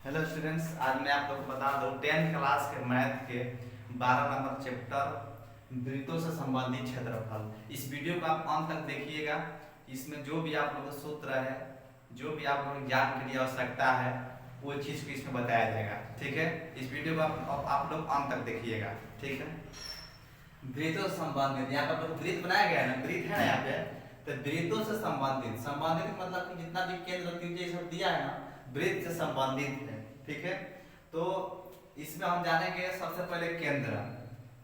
Hello students, आज मैं आप लोग को बता दूं 10th क्लास के मैथ के 12 नंबर चैप्टर वृत्तों से संबंधित क्षेत्रफल। इस वीडियो को आप अंत तक देखिएगा। इसमें जो भी आप लोग को सूत्र है, जो भी आप लोग ज्ञान के लिए आवश्यकता है, वो चीज़ को इसमें बताया जाएगा। ठीक है, इस वीडियो को आप लोग अंत तक देखिएगा। ठीक है, वृत्तों से संबंधित यहाँ पर वृत्त बनाया गया है ना, वृत्त है ना यहाँ पे। तो वृत्तों से संबंधित मतलब कि जितना भी केंद्र त्रिज्या सब दिया है ना, वृत्त से संबंधित है। ठीक है, तो इसमें हम जानेंगे सबसे पहले केंद्र।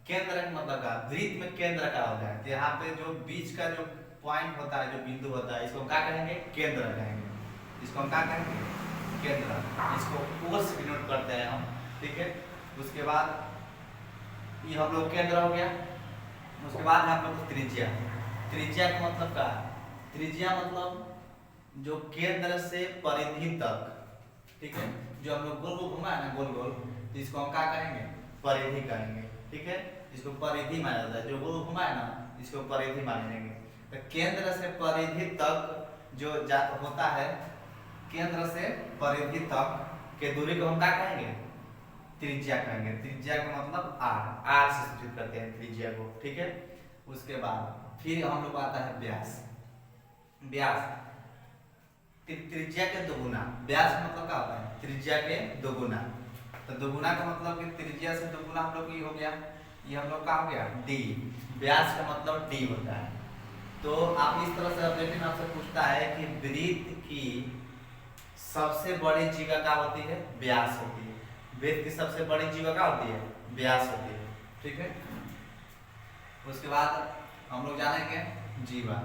केंद्र का मतलब क्या, वृत्त में केंद्र का होता है। तो यहाँ पे जो बीच का जो पॉइंट होता है, जो बिंदु होता है, इसको क्या कहेंगे, केंद्र कहेंगे। इसको हम क्या कहेंगे, केंद्र। इसको O से डिनोट करते हैं हम। ठीक है, उसके बाद ये हम लोग केंद्र हो गया। उसके बाद हम लोग त्रिज्या। त्रिज्या का मतलब क्या है, त्रिज्या मतलब जो केंद्र से परिधि तक। ठीक है, जो हम लोग गोल गोल घुमाए ना, गोल गोल, तो इसको हम क्या कहेंगे, परिधि कहेंगे। ठीक है, इसको परिधि माना जाता है। जो गोल घुमाए ना, इसको परिधि मानेंगे। तो केंद्र से परिधि तक जो होता है, केंद्र से परिधि तक के दूरी को हम क्या कहेंगे, त्रिज्या कहेंगे। त्रिज्या का मतलब आर से सूचित करते हैं त्रिज्या को। ठीक है, उसके बाद फिर हम लोग आता है व्यास। व्यास त्रिज्या के दोगुना। व्यास मतलब क्या होता है, त्रिज्या के दोगुना। तो दोगुना का मतलब कि त्रिज्या से दोगुना हम लोग ये हो गया, ये हम लोग का हो गया डी। व्यास का मतलब डी होता है। तो आप इस तरह से ऑब्जेक्टिव आपसे पूछता है कि वृत्त की सबसे बड़ी जीवा क्या होती है, व्यास होती है। वृत्त की सबसे बड़ी जीवा क्या होती है, व्यास होती है। ठीक है, उसके बाद हम लोग जानेंगे जीवा।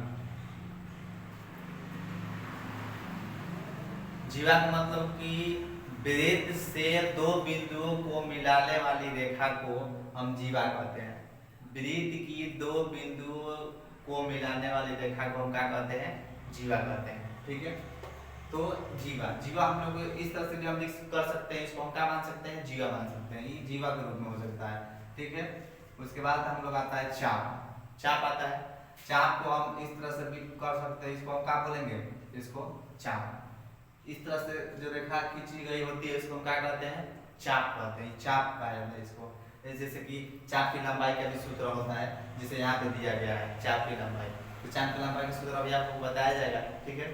जीवा का मतलब कि वृत्त से दो बिंदुओं को मिलाने वाली रेखा को हम जीवा कहते हैं। वृत्त की दो बिंदुओं को मिलाने वाली रेखा को हम क्या कहते हैं, जीवा कहते हैं। ठीक है, तो जीवा हम लोग इस तरह से जो हम कर सकते हैं, इसको हम क्या मान सकते हैं, जीवा मान सकते हैं। ये जीवा के रूप में हो सकता है। ठीक है, उसके बाद हम लोग आता है चाप। चाप आता है। चाप को हम इस तरह से भी कर सकते हैं। इसको हम क्या बोलेंगे, इसको चाप। इस तरह से जो रेखा खींची गई होती है, इसको हम क्या कहते हैं, चाप कहते हैं। चाप कहा जाता है इसको। जैसे कि चाप की लंबाई का भी सूत्र होता है, जिसे यहाँ पे दिया गया है, चाप की लंबाई। तो चाप की लंबाई का सूत्र अभी आपको बताया जाएगा। ठीक है,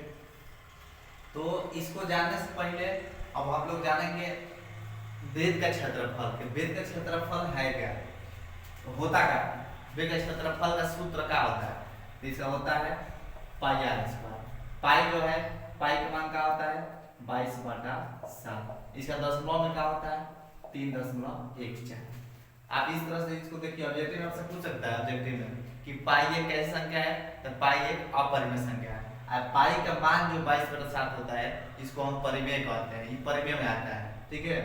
तो इसको जानने से पहले अब हम लोग जानेंगे वृत्त का क्षेत्रफल। वृत्त का क्षेत्रफल है क्या, होता क्या, वृत्त का क्षेत्रफल का सूत्र क्या होता है। तो इसका होता है पाई आर स्क्वायर। पाई जो है, पाई का मान क्या होता है, 22/7। इसका दशमलव में क्या होता है, 3.14। आप इस तरह से इसको देखिए, ऑब्जेक्टिव में आपसे पूछ सकता है ऑब्जेक्टिव में कि पाई एक कैसी संख्या है, तो पाई एक अपरिमेय संख्या है। और पाई का मान जो 22/7 होता है, इसको हम परिमेय कहते हैं। ये परिमेय में आता है। ठीक है,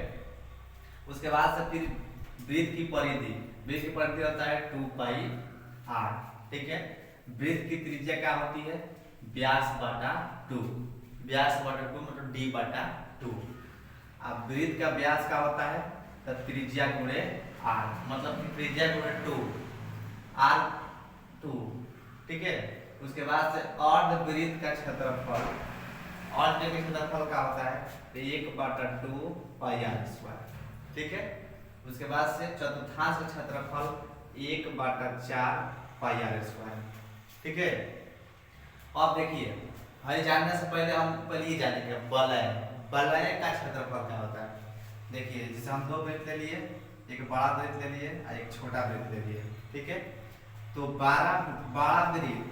उसके बाद से फिर वृत्त की परिधि। वृत्त की परिधि होता है 2πr। ठीक है, वृत्त की त्रिज्या क्या होती है, व्यास/2। व्यास/2 मतलब d/2। अब वृत्त का व्यास क्या होता है, तो त्रिज्या गुणे r, मतलब कि त्रिज्या गुणे 2 r2। ठीक है, उसके बाद से अर्धवृत्त का क्षेत्रफल। अर्धवृत्त का क्षेत्रफल क्या होता है, तो 1/2 πr²। ठीक है, उसके बाद से चतुर्थांश का क्षेत्रफल 1/4 πr²। ठीक है, अब देखिए, हमें जानने से पहले हम पहले ये जानेंगे वलय। वलय का क्षेत्रफल क्या होता है। देखिए, जैसे हम दो वृत्त ले लिए, एक बड़ा वृत्त ले लिए और एक छोटा वृत्त ले लिए। ठीक है, तो बड़ा वृत्त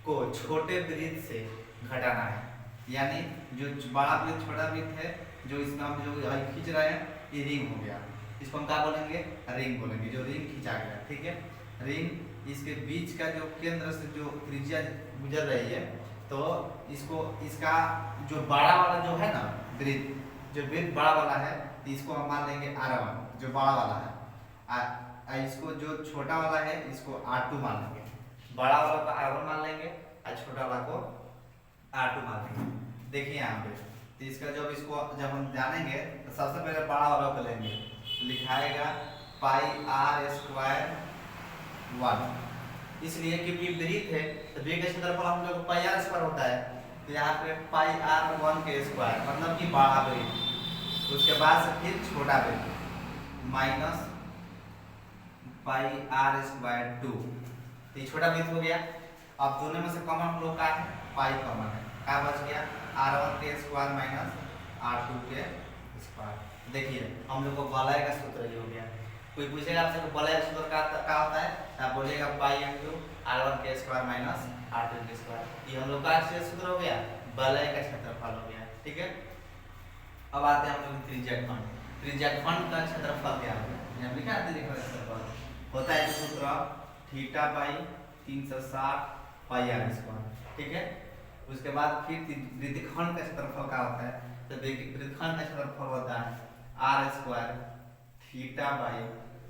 को छोटे वृत्त से घटाना है। यानी जो बड़ा वृत्त छोटा वृत्त है, जो इसमें हम जो खींच रहे हैं, ये रिंग हो गया। इसको हम क्या बोलेंगे, रिंग बोलेंगे, जो रिंग खींचा गया। ठीक है, रिंग, इसके बीच का जो केंद्र से जो त्रिज्या गुजर रही है, तो इसको, इसका जो बड़ा वाला जो है ना वृत्त, जो वृत्त बड़ा वाला है, तो इसको हम मान लेंगे r1, जो बड़ा वाला है। इसको जो छोटा वाला है, इसको r2 मान लेंगे। बड़ा वाला को r1 मान लेंगे और छोटा वाला को r2 मान लेंगे। देखिए यहाँ पे, तो इसका जब हम जानेंगे, तो सबसे पहले बड़ा वाला को लेंगे। तो लिखाएगा πr²1, इसलिए क्योंकि वृत्त है, तो वृत्त का क्षेत्रफल हम लोग πr² होता है। तो यहाँ पे πr1 के स्क्वायर, मतलब कि बड़ा वृत्त। उसके बाद से फिर छोटा वृत्त माइनस पाई आर स्क्वायर 2, तो ये छोटा वृत्त हो गया। अब दोनों में से कॉमन हम लोग का है पाई कॉमन है, क्या बच गया r1 के स्क्वायर माइनस r2 के स्क्वायर। देखिए हम लोग को वलय का सूत्र ये हो गया। कोई पूछेगा आपसे वलय का सूत्र क्या होता है, आप बोलिएगा पाई इंटू r1 के स्क्वायर माइनस r2 के स्क्वायर। ये हम लोग का सूत्र हो गया, वलय का क्षेत्रफल हो गया। ठीक है, अब आते हैं हम लोग त्रिज्यखंड। त्रिज्यखंड का क्षेत्रफल क्या है, यहाँ लिखा है त्रिज्यखंड का क्षेत्रफल होता है सूत्र theta by 360 pi are square. ठीक है, उसके बाद फिर वृत्तखंड का क्षेत्रफल क्या होता है, तो वृत्तखंड का क्षेत्रफल होता है r square theta by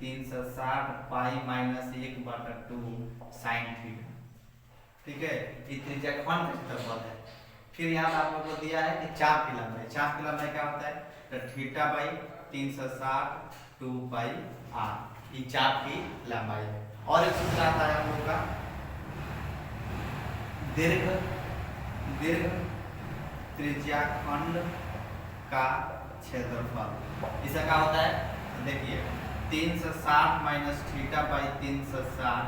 360 pi minus 1/2 sine theta. ठीक है, ये त्रिज्यखंड का क्षेत्रफल है। फिर यहाँ आप लोगों को दिया है कि चाप की लंबाई, चाप की लंबाई क्या होता है, तो थीटा बाई 360 2 पाई आर, ये चाप की लंबाई है। और एक सूत्र आता है हम लोग का दीर्घ त्रिज्याखंड का क्षेत्रफल। इसका क्या होता है, देखिए 360 minus theta by 360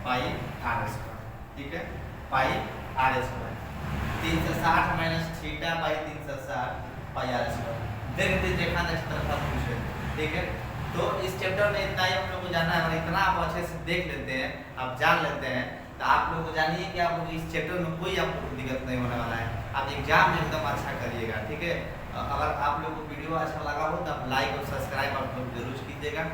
pi are square. ठीक है, pi are square 360 minus theta by 360 pi are square. दीर्घ त्रिज्याखंड का क्षेत्रफल पूछे। ठीक है, तो इस चैप्टर में इतना ही हम लोग को जानना है, और इतना आप अच्छे से देख लेते हैं, आप जान लेते हैं, तो आप लोग को जानिए कि आप लोग इस चैप्टर में कोई आपको दिक्कत नहीं होने वाला है, आप एग्जाम में एकदम अच्छा करिएगा। ठीक है, अगर आप लोग को वीडियो अच्छा लगा हो तो आप लाइक और सब्सक्राइब आप लोग जरूर कीजिएगा।